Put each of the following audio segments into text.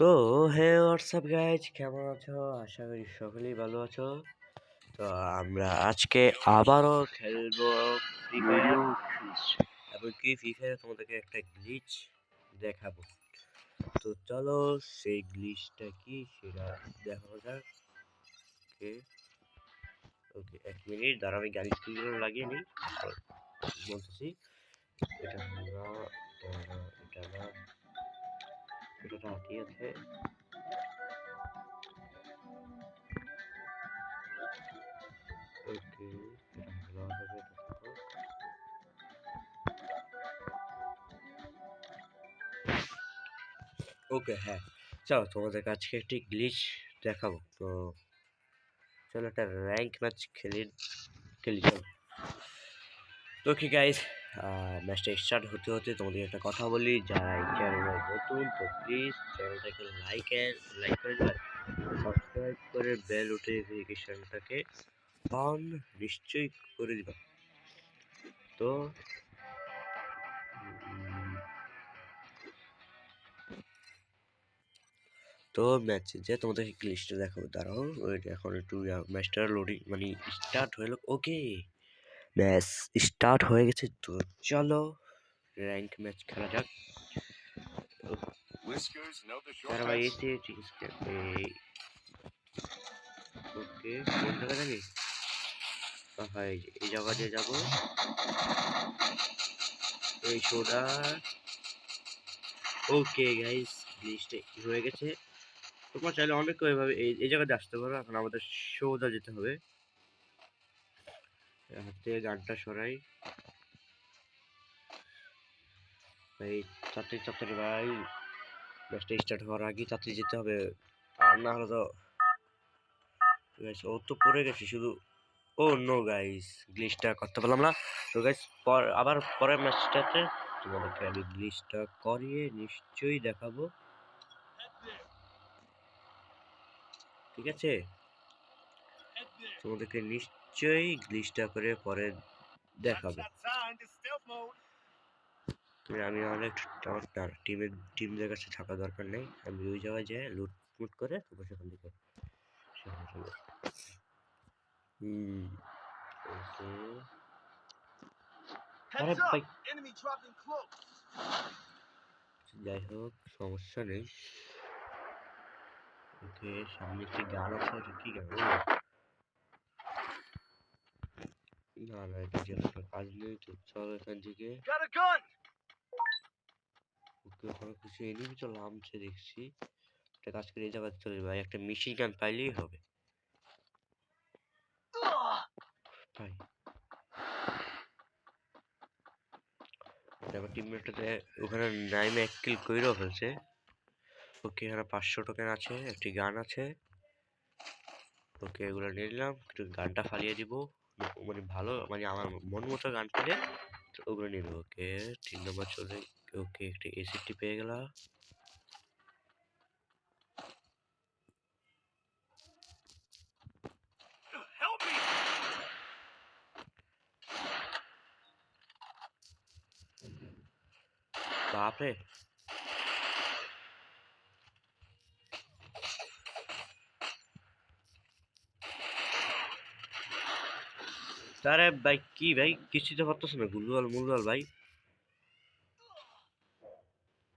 তো হে WhatsApp guys, কেমন আছো? আশা করি সকলেই ভালো আছো। তো আমরা আজকে আবারও খেলবো ফ্রি ফায়ার, এমনকি ফ্রি ফায়ার তোমাদেরকে একটা গ্লিচ দেখাবো। তো চলো সেই গ্লিচটা কি সেটা দেখানো যাক। ওকে ওকে, 1 মিনিট দাঁড়া, আমি গাড়ি স্ক্রিনগুলো লাগিয়ে নিই, বলতেছি। এটা না, এটা না, এটা না, ঠিক আছে। ওকে, এটা ভালো হবে, এটা থাকো। ওকে, হ্যাঁ, চলো তোমাদের কাছে একটি গ্লিচ দেখাবো। তো চলো একটা র্যাঙ্ক ম্যাচ খেলি চলো। তো কি গাইস, ম্যাচটা স্টার্ট হতে হতে তোমাদের একটা কথা বলি, যারা এই চ্যানেলে নতুন তো প্লিজ চ্যানেলটাকে লাইক করে দিবা, সাবস্ক্রাইব করে বেল নোটিফিকেশনটাকে অন নিশ্চয়ই করে দিবা। তো তো ম্যাচ যে তোমাদেরকে গ্লিচটা দেখাবো, দাঁড়াও ওইটা এখন একটু ম্যাচটা লোডিং মানে স্টার্ট হলো। ওকে, ম্যাচ স্টার্ট হয়ে গেছে, তো চলো র্যাঙ্ক ম্যাচ খেলা যাক। তারা ভাই এসে ঠিক আছে। ওকে, কোন জায়গা জানি, ভাই এই জায়গা দিয়ে যাবো, এই সোডা। ওকে গাইস, গ্লিচটা হয়ে গেছে। তোমরা চাইলে অনেক এভাবে এই জায়গাতে আসতে পারো। এখন আমাদের সোজা যেতে হবে, হাতে গানটা সরাই ভাই, তাড়াতাড়ি ভাই, ম্যাচটা স্টার্ট হওয়ার আগে তাড়াতাড়ি যেতে হবে, আর না হলে তো ও তো পড়ে গেছে শুধু। ও নো গাইস, গ্লিচটা করতে পারলাম না। তো গাইস আবার পরের ম্যাচটাতে তোমাদেরকে আমি গ্লিচটা করিয়ে নিশ্চয়ই দেখাবো, ঠিক আছে? তোমাদেরকে নিশ্চয়ই গ্লিচটা করে পরে দেখাবো। আমি অনেক আমার টিমদের কাছে থাকা দরকার নেই, আমি ওই জায়গায় যেয়ে লুট করে তারপর সেখান থেকে আরে ভাই, যাই হোক সমস্যা নেই। ওকে, সামনে একটি গান আছে, এটা কি গান? না না, এটা যে কাজ নেই, তো চলো এখান থেকে। ওকে, ওখানে কিছু এনিমি তো নামছে দেখছি, একটা কাজ করে এই জায়গায় চলে ভাই, একটা মেশিন গান পাইলেই হবে ভাই। আমার টিমমেটটাতে ওখানে নাইমে 1 কিল কইরেও ফেলছে। ওকে, এখানে 500 টোকেন আছে, একটি গান আছে। ওকে, এগুলো নিয়ে নিলাম, একটু গানটা ফালিয়ে দিব, মানে ভালো মানে আমার মন মতো গান পেলে ওগুলো নিয়ে নেবো। ওকে, 3 নম্বর চলে। ওকে, একটা এসিটি পেয়ে গেলাম। বাপরে, আরে ভাই কি ভাই, কিছুই তো পারতেছ না, গুলওয়াল মুলওয়াল ভাই,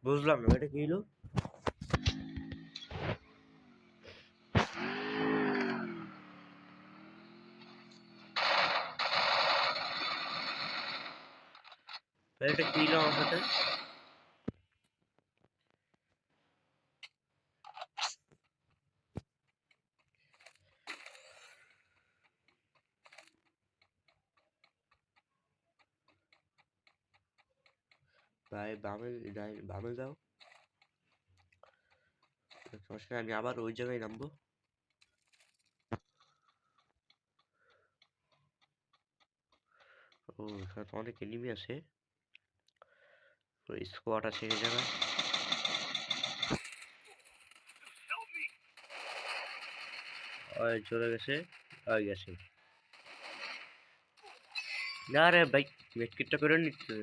বুঝলাম না এটা কি হলো। ভাই এটা কি হলো আমার সাথে? ভাই বামে বামে যাও, সমস্যা নেই, আমি আবার ওই জায়গায় নামবো। ও, এখানে তো অনেক এনিমি আছে, স্কোয়াড আছে এই জায়গায়। চলে গেছে, গেছে। না রে ভাই, মেডকিটটা করে নিচ্ছে,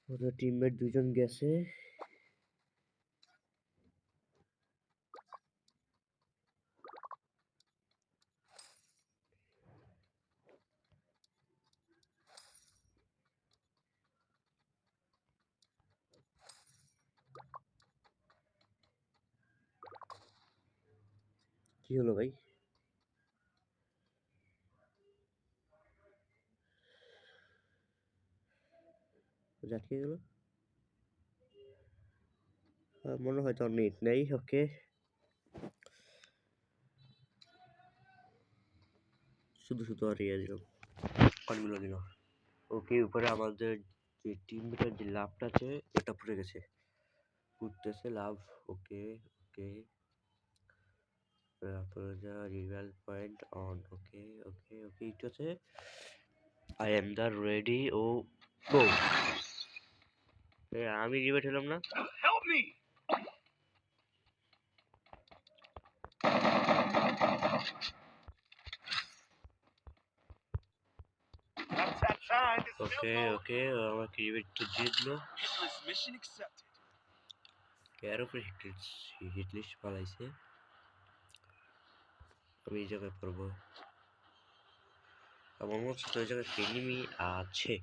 ওদের টিমমেট 2 জন গেছে। কি হলো ভাই? আটকে গেল? মনে হয় তোর নেট নেই। ওকে, শুধু শুধু হারিয়ে দিলাম, কনগুলো দিল। ওকে, উপরে আমাদের যে টিমটার যে লাভটা আছে এটা পড়ে গেছে, উঠতেছে লাভ। ওকে ওকে, তারপরে যা রিভাল পয়েন্ট অন। ওকে ওকে ওকে, এটা আছে আই এম দা রেডি ও গো। আমি রিভাইট হলাম না। Help me. ওকে ওকে, আমাকে রিভাইট তো দিয়ে দিল। কার উপরে হিট লিস্ট পালাইছে? আমি এই জায়গায় পড়বো। আমার মনে হচ্ছে ওই জায়গায় এনিমি আছে।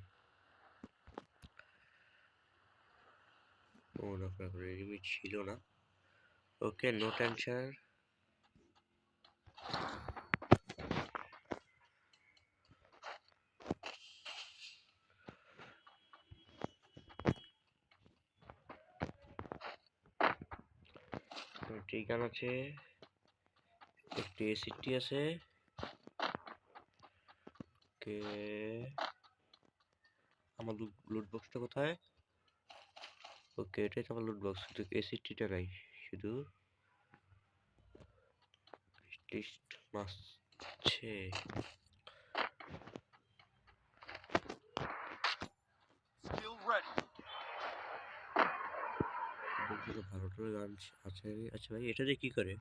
ও না, এনিমি ছিল না। ওকে, নো টেনশন। ঠিকানা আছে, একটি এসিটি আছে। ওকে, আমার লুট বক্সটা কোথায়? ওকে, এটাই তো আমার লুট বক্স, শুধু এসিটিটা নাই, শুধু লিস্ট মাসছে। ভালো গান আছে। আচ্ছা ভাই, এটা দিয়ে কি করে?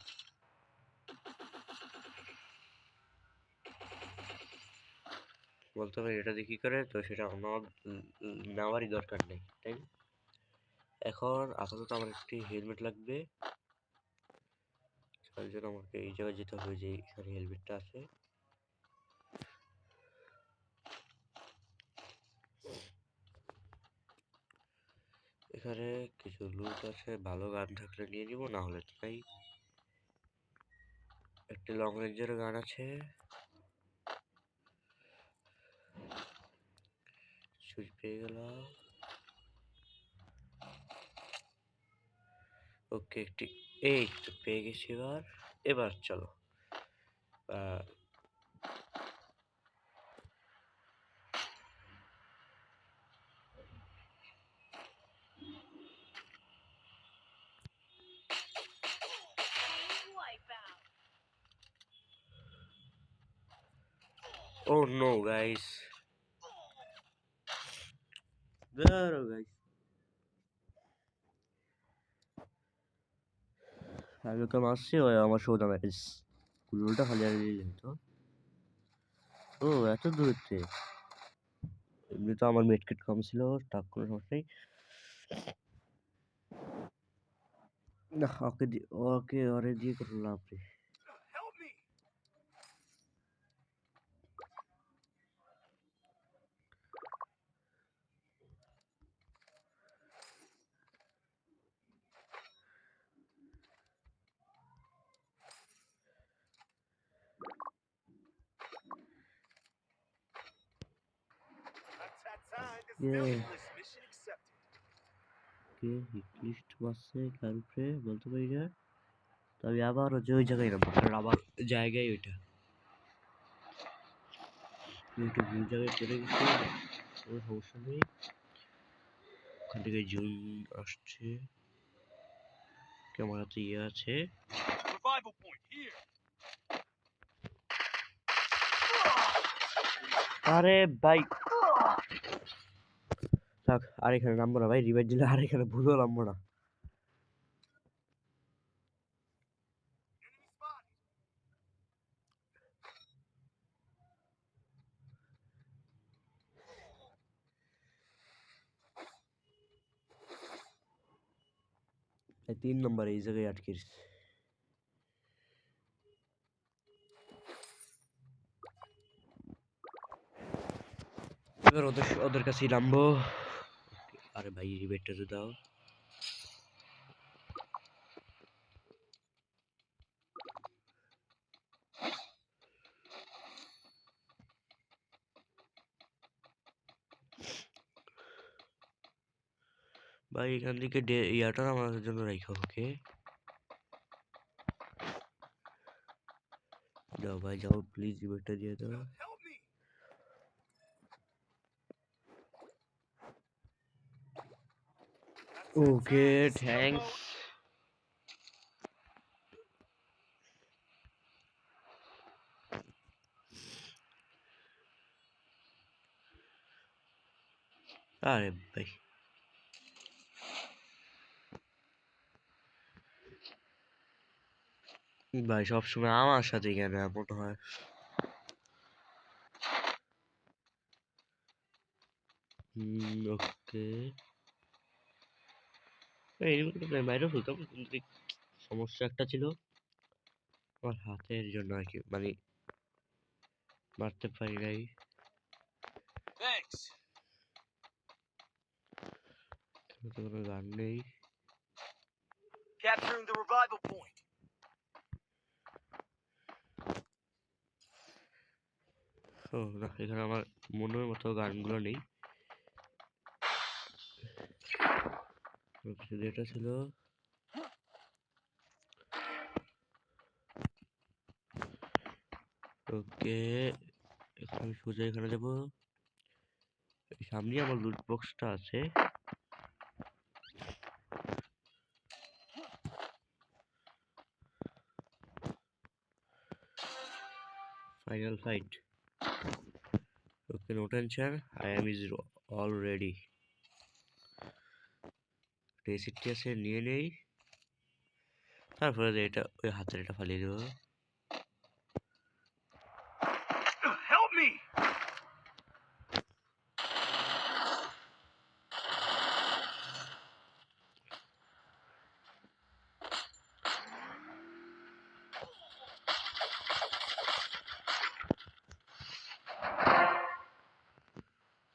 বলতে পারি এটা দিয়ে কি করে, তো সেটা আমার নেওয়ারই দরকার নেই, তাই না? এখন আপাতত আমার একটি হেলমেট লাগবে, তার জন্য আমাকে এই জায়গায় যেতে হবে, যে এখানে হেলমেটটা আছে। এখানে কিছু লুট আছে, ভালো গান থাকলে নিয়ে নিব, না হলে তাই। একটি লং রেঞ্জের গান আছে, সুইচ পেয়ে গেলাম। ওকে, একটি এই তো পেয়ে গেছি। এবার এবার চলো। Oh no, guys. দাঁড়াও গাইস, আমি ওকে মারছি, ওই আমার সৌদা ম্যাচ গুলোটা খালি আর তো। ও এত দূরত্বে, এমনি তো আমার মেডকিট কম ছিল, তার কোনো সমস্যা নেই। না, ওকে ওরে দিয়ে কোনো লাভ নেই। হিটলিস্ট মারছে কার উপরে বলতে পারি না, তবে আবার যে ওই জায়গায় নামবো, কারণ আমার জায়গায় ওইটা। একটু ভুল জায়গায় চলে গেছি, কোনো সমস্যা নেই। ওখান থেকে জুন আসছে, ক্যামেরাতে ইয়ে আছে। আরে ভাই থাক, আর এখানে নামবো না ভাই, রিভাইভ দিলে আর এখানে ভুলও নামবো না। এই 3 নম্বর এই জায়গায় আটকিস। এবার ওদের কাছেই নামবো। আরে ভাই রিভাইভটা তো দাও। ভাই এখান থেকে ইয়াটা আমাদের জন্য রাখো। ওকে যাও ভাই যাও, প্লিজ রিভারটা দিয়ে দাও। Okay thanks. আরে ভাই ভাই সবসময় আমার সাথে কেন এমন হয়? ওকে বাইরে ফুলতাম, কিন্তু সমস্যা একটা ছিল আমার হাতের জন্য আর কি, মানে মারতে পারি নাই। কোনো গান নেই। Capturing the revival point. ও না, এখানে আমার মনের মতো গানগুলো নেই। যেটা ছিল ওকে, এখন আমি সোজা এখানে যাবো। সামনে আমার লুট বক্সটা আছে। Final fight. Okay no tension, I am is already. রেসিপটি আছে নিয়ে নেই, তারপরে এটা ওই হাতের এটা ফালিয়ে দেবো। Help me!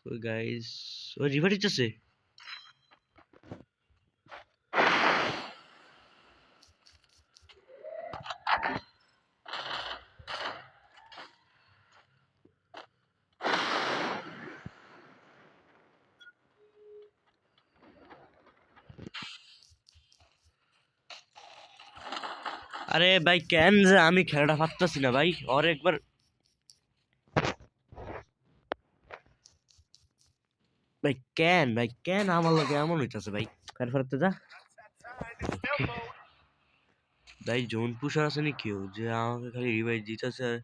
So guys, ও রিভার দিতেছে। আরে ভাই কেন যে আমি খেলাটা পারতাছি না ভাই, আর একবার ভাই কেন আমার লগে এমন হইতাছে ভাই? কার ফারতে যা ভাই, জোন পুষার আছে নি কেউ যে আমাকে খালি রিভাইভ দিতেছে আর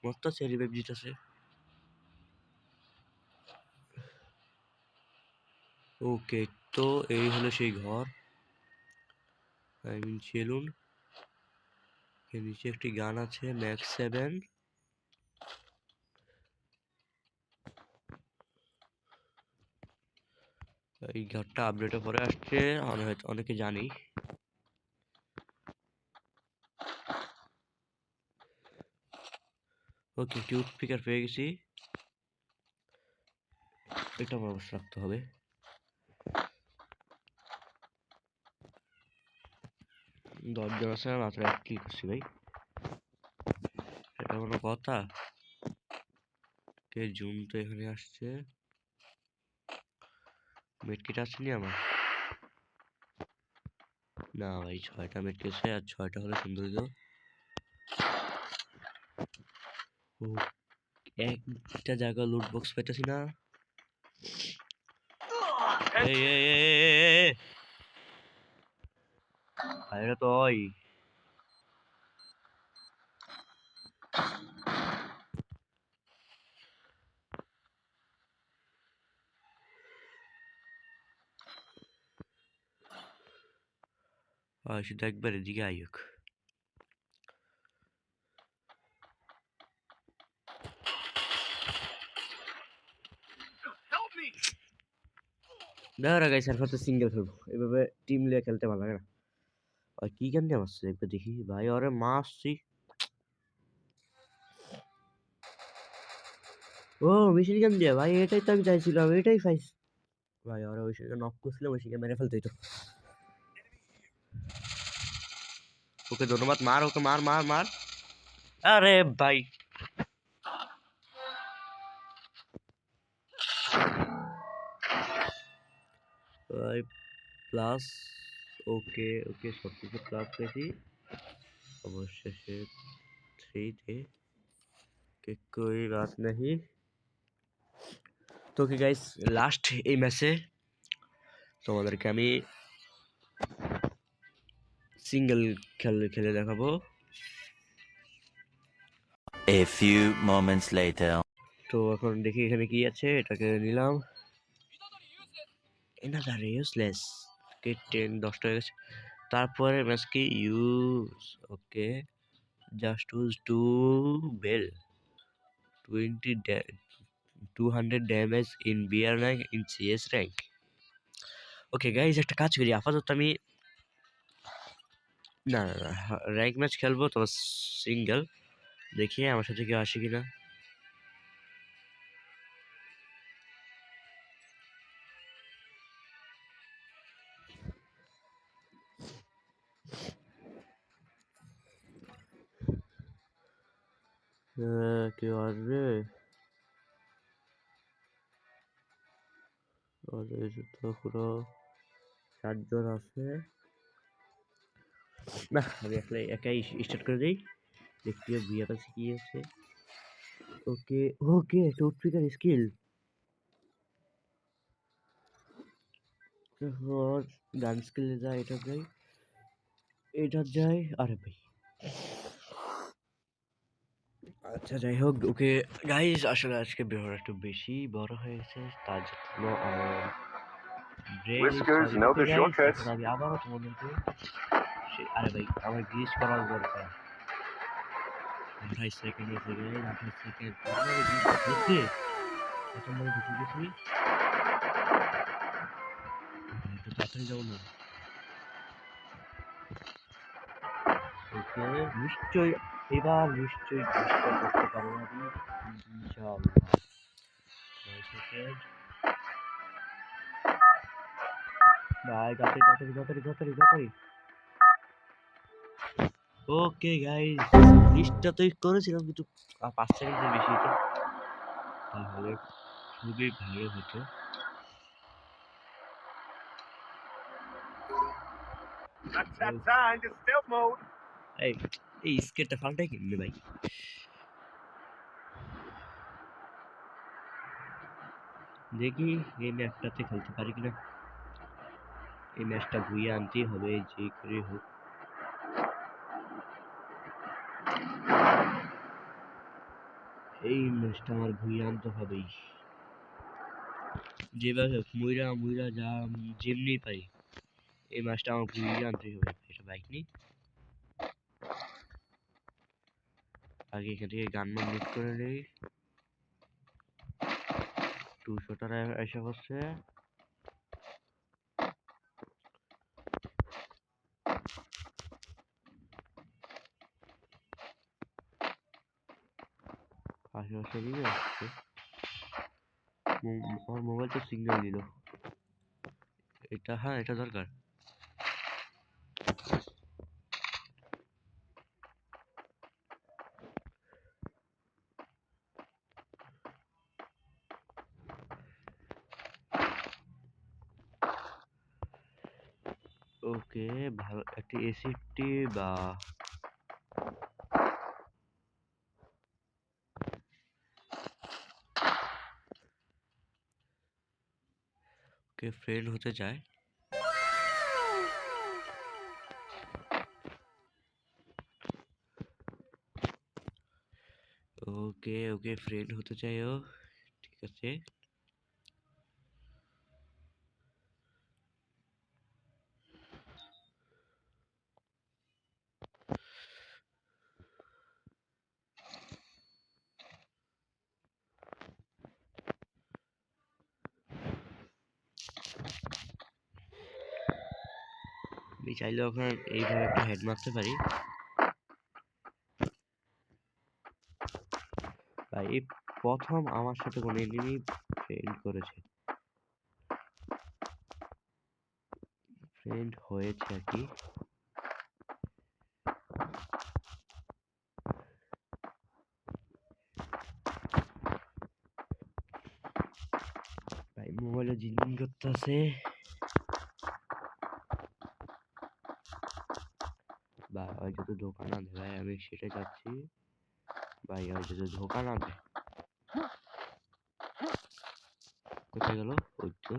মরতাছে, রিভাইভ দিতেছে। ওকে তো এই হলো সেই ঘর, আই মিন সেলুন। এর নিচে একটি গান আছে ম্যাক্স 7। এই ঘরটা আপডেটে পরে আসছে, হয়তো অনেকে জানি। ওকে টিউব পিকার পেয়ে গেছি, এটা আমার অবশ্য রাখতে হবে। দরজা আছে মাত্র এক ক্লিক করছি ভাই, এটা কোনো কথা? কে জুন তো এখানে আসছে, মেডকিট আসেনি আমার। না ভাই 6টা মেডকিট আছে, আর 6টা হলে সুন্দর হতো। ও একটা জায়গা লুট বক্স পাইতেছি না। এই এই এই বাইরে তো ওই শুধু একবার এদিকে আইক। Help me! দেখা গাইস আর তো সিঙ্গেল খেলবো, এভাবে টিম লিয়ে খেলতে ভালো লাগে না। আর কি গান দিয়ে মারছে একবার দেখি ভাই, ওরে মারছি। ও মিশিল গান দিয়ে ভাই, এটাই তো আমি চাইছিলাম, এটাই পাইছি ভাই। ওরা ওই শিখে নক করছিল, ওই শিখে মেরে ফেলতে হইতো। ওকে ধন্যবাদ, মার ওকে, মার মার মার। আরে ভাই প্লাস। ওকে ওকে, সবকিছু প্লাস পেয়েছি। অবশেষে 3 তে कोई बात नहीं। তো কি গাইস, লাস্ট এই ম্যাচে তোমাদেরকে আমি সিঙ্গেল খেলে দেখাবো। A few moments later. তো এখন দেখি এখানে কি আছে, এটাকে নিলাম। Another useless. কে 10 হয়ে গেছে। তারপরে ম্যাচ কি use. Okay, just use 2 bell 200 damage in BR rank in CS rank. Okay guys, একটা কাজ করি, আপাতত আমি না র্যাঙ্ক ম্যাচ খেলবো, তোমার সিঙ্গেল। দেখি আমার সাথে কেউ আসে কিনা। কেউ আসবে? তো পুরো 7 জন আছে। না, আমি একাই স্টার্ট করে দিই। দেখি বিয়ে পাশে কি আছে। ওকে ওকে, টুথ পিকার স্কিল। গান স্কিলে যাই, এটা যাই। আরে ভাই, আচ্ছা যাই হোক। ওকে গাইস, আসলে আজকে ভিডিওটা একটু বেশি বড় হয়ে গেছে, তার জন্য Whiskers, know the shortcuts. আমি আবারও তোমাদেরকে আরে ভাই, আমার গ্লিচ করার দরকার। 28 সেকেন্ড আছে গাইস, 28 সেকেন্ড। আমার গ্লিচটা হচ্ছে এখন আমি ঢুকে গেছি। একটু তাড়াতাড়ি যাবো না? ওকে, নিশ্চয়ই এবার নিশ্চয়ই গ্লিচটা করতে পারবো আমি, ইনশাআল্লাহ। 9 সেকেন্ড। ভাই তাড়াতাড়ি। ওকে গাইস, লিস্টটা তো করেছিলাম, কিন্তু 5 সেকেন্ডের বেশি হতো, তাহলে খুবই ভালো হতো। That's that time to stealth mode. এই এই স্কেটটা ফালটাই কিনবে ভাই। দেখি এই ম্যাচটাতে খেলতে পারি কিনা। এই ম্যাচটা ভুইয়ে আনতেই হবে যে করে হোক। এই ম্যাচটা আমার ভুইয়ে আনতে হবেই, যেভাবে হোক। মুইরা যা যেমনি পারি, এই ম্যাচটা আমার ভুইয়ে আনতেই হবে। এটা বাইক নেই, আগে এখান থেকে গান লুট করে নেই। 200টারা এসে বসছে। আশেপাশে দিকে আসছে। আমার মোবাইল তো সিগন্যাল দিল। এটা, হ্যাঁ এটা দরকার। ওকে, ভালো একটা এসিটি বা ওকে ফ্রেন্ড হতে চায়। ওকে ওকে, ফ্রেন্ড হতে চাই ও, ঠিক আছে। আমি চাইলে ওখানে এইভাবে একটা হেড মারতে পারি। ভাই এই প্রথম আমার সাথে কোনো এনিমি ফ্রেন্ড করেছে, ফ্রেন্ড হয়েছে আর কি। ভাই মোবাইলে জিনজিন করতে আছে। ভাই যদি ধোকা না দেয়, ভাই আমি সেটা চাচ্ছি। ভাই যদি ধোকা না দেয়। কোথায় গেল? ওই তো।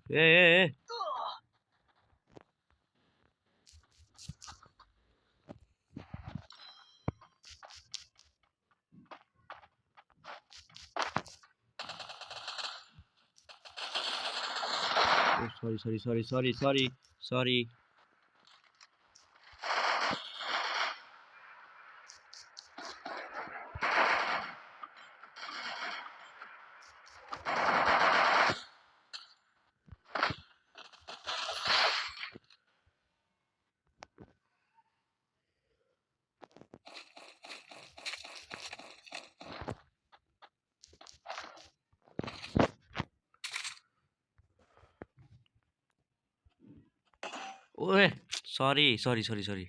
এ সরি। ওয়ে সরি।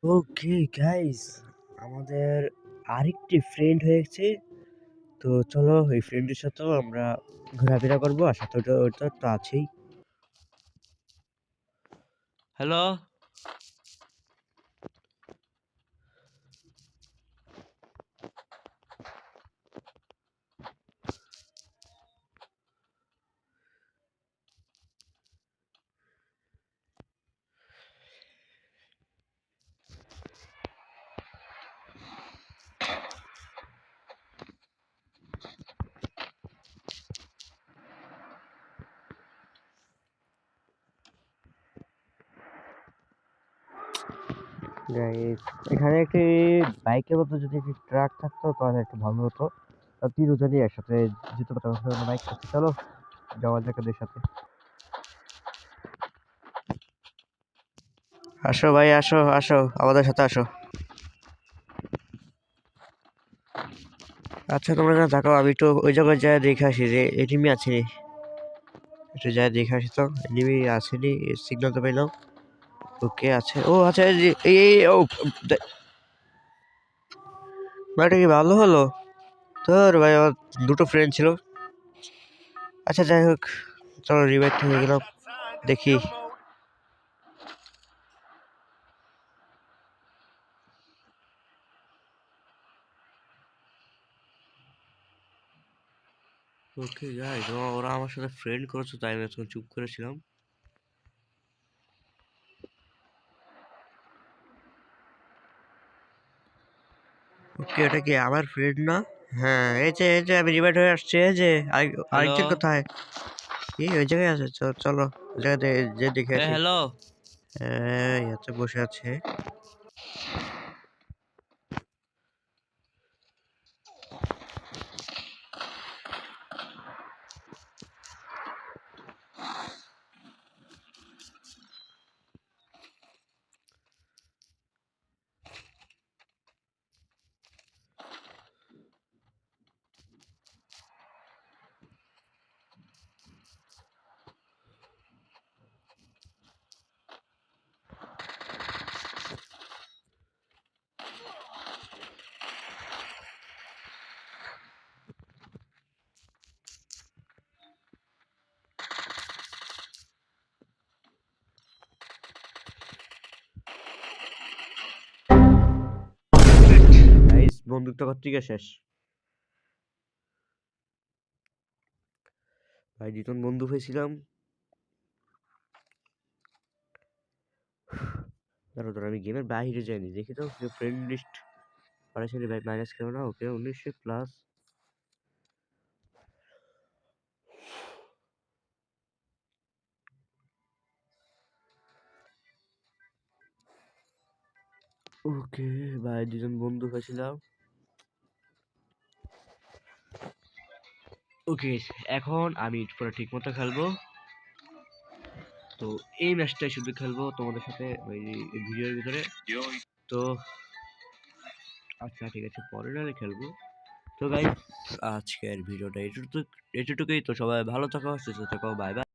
ওকে গাইস, আমাদের আরেকটি ফ্রেন্ড হয়েছে। তো চলো এই ফ্রেন্ডের সাথেও আমরা ঘোরাফেরা করবো, আর সাথে ওটা তো আছেই। হ্যালো। গাইস, এখানে একটি বাইকের মতো যদি একটি ট্রাক থাকতো তাহলে একটু ভালো হতো। আর তিনজনই একসাথে যেতে পারতাম বাইক থাকতে। চলো যাওয়া যাক ওদের সাথে। আসো ভাই, আসো আমাদের সাথে আসো। আচ্ছা তোমরা না থাকো, আমি একটু ওই জায়গায় যাই দেখে আসি যে এনিমি আছে নি। একটু যাই দেখে আসি তো, এনিমি আসেনি, সিগন্যাল তো পেলাম। ওকে আছে, ও আচ্ছা, ও এটা কি ভালো হলো? তোর ভাই আমার দুটো ফ্রেন্ড ছিল। আচ্ছা যাই হোক, চলো রিভাইভ হয়ে গেলাম। Outside in দেখি। stealth mode. ওকে গাইস, ওরা আমার সাথে ফ্রেন্ড করেছে তাই আমি এখন চুপ করেছিলাম। ওকে, এটা কি আমার ফ্রেন্ড না? হ্যাঁ, এই যে আমি রিভাইভ হয়ে আসছি। এই যে আরেকজন কোথায়? ওই জায়গায় আছে। চলো ওই জায়গায় যে দেখে আসি। হ্যালো। এই আচ্ছা, বসে আছে। গাইস, বন্দুকটা থেকে শেষ। ভাই দুজন বন্ধু হয়েছিলাম। দাঁড়াও, আমি গেমের বাইরে যাইনি, দেখি তো ফ্রেন্ড লিস্ট পারেছে ভাই, মাইনাস কেন না? ওকে 1900 প্লাস। ওকে ভাই, দুজন বন্ধু হয়েছিলাম। ওকে, এখন আমি পুরো ঠিক মতো খেলবো। তো এই ম্যাচটাই শুধু খেলবো তোমাদের সাথে ওই ভিডিওর ভিতরে। তো আচ্ছা ঠিক আছে, পরে নাহলে খেলবো। তো গাইস, আজকের ভিডিওটা এটুকুই। তো সবাই ভালো থাকো, সুস্থ থাকো, বাই বাই।